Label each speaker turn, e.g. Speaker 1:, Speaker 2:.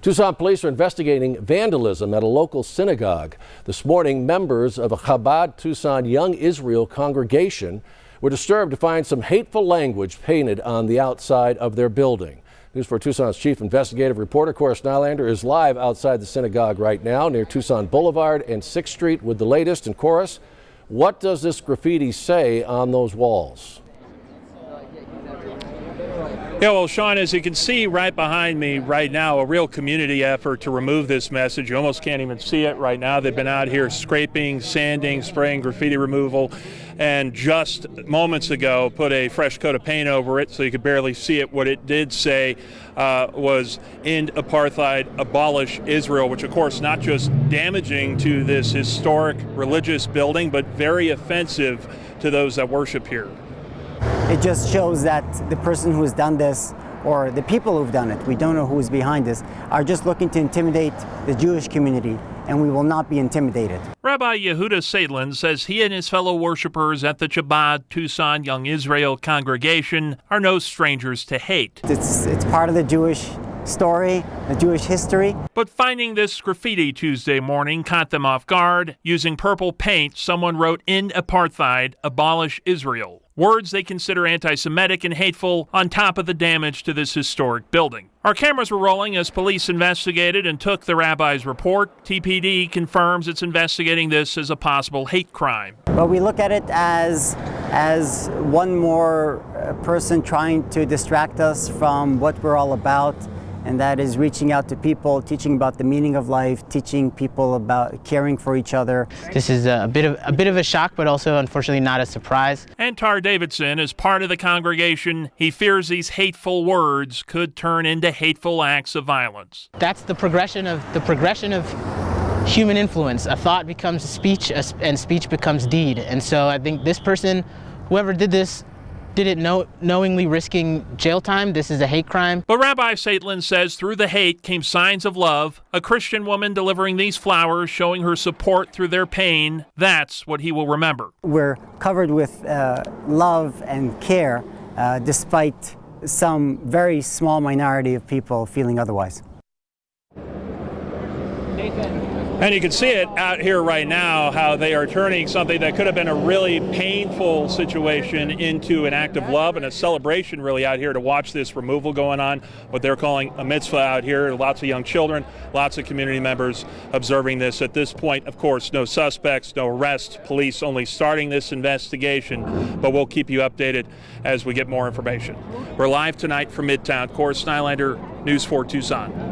Speaker 1: Tucson Police are investigating vandalism at a local synagogue. This morning, members of a Chabad-Tucson Young Israel Congregation were disturbed to find some hateful language painted on the outside of their building. News 4 Tucson's chief investigative reporter, Cora Nylander, is live outside the synagogue right now near Tucson Boulevard and 6th Street with the latest. And Cora, what does this graffiti say on those walls?
Speaker 2: Yeah, well, Sean, as you can see right behind me right now, a real community effort to remove this message. You almost can't even see it right now. They've been out here scraping, sanding, spraying graffiti removal, and just moments ago put a fresh coat of paint over it so you could barely see it. What it did say was "End apartheid, abolish Israel," which of course not just damaging to this historic religious building, but very offensive to those that worship here.
Speaker 3: It just shows that the person who has done this, or the people who've done it, we don't know who is behind this, are just looking to intimidate the Jewish community, and we will not be intimidated.
Speaker 2: Rabbi Yehuda Seitlin says he and his fellow worshipers at the Chabad-Tucson Young Israel Congregation are no strangers to hate.
Speaker 3: It's part of the Jewish story, the Jewish history.
Speaker 2: But finding this graffiti Tuesday morning caught them off guard. Using purple paint, someone wrote "End apartheid, abolish Israel." Words they consider anti-Semitic and hateful on top of the damage to this historic building. Our cameras were rolling as police investigated and took the rabbi's report. TPD confirms it's investigating this as a possible hate crime.
Speaker 3: But we look at it as one more person trying to distract us from what we're all about, and that is reaching out to people, teaching about the meaning of life, teaching people about caring for each other.
Speaker 4: This is a bit of a shock, but also unfortunately not a surprise.
Speaker 2: Antar Davidson is part of the congregation. He fears these hateful words could turn into hateful acts of violence.
Speaker 4: That's the progression of human influence. A thought becomes speech, and speech becomes deed. And so I think this person, whoever did this, did it knowingly risking jail time. This is a hate crime.
Speaker 2: But Rabbi Seitlin says through the hate came signs of love. A Christian woman delivering these flowers, showing her support through their pain. That's what he will remember.
Speaker 3: We're covered with love and care, despite some very small minority of people feeling otherwise.
Speaker 2: And you can see it out here right now, how they are turning something that could have been a really painful situation into an act of love and a celebration really out here to watch this removal going on, what they're calling a mitzvah out here. Lots of young children, lots of community members observing this. At this point, of course, no suspects, no arrests, police only starting this investigation, but we'll keep you updated as we get more information. We're live tonight from Midtown. Cora Nylander, News 4 Tucson.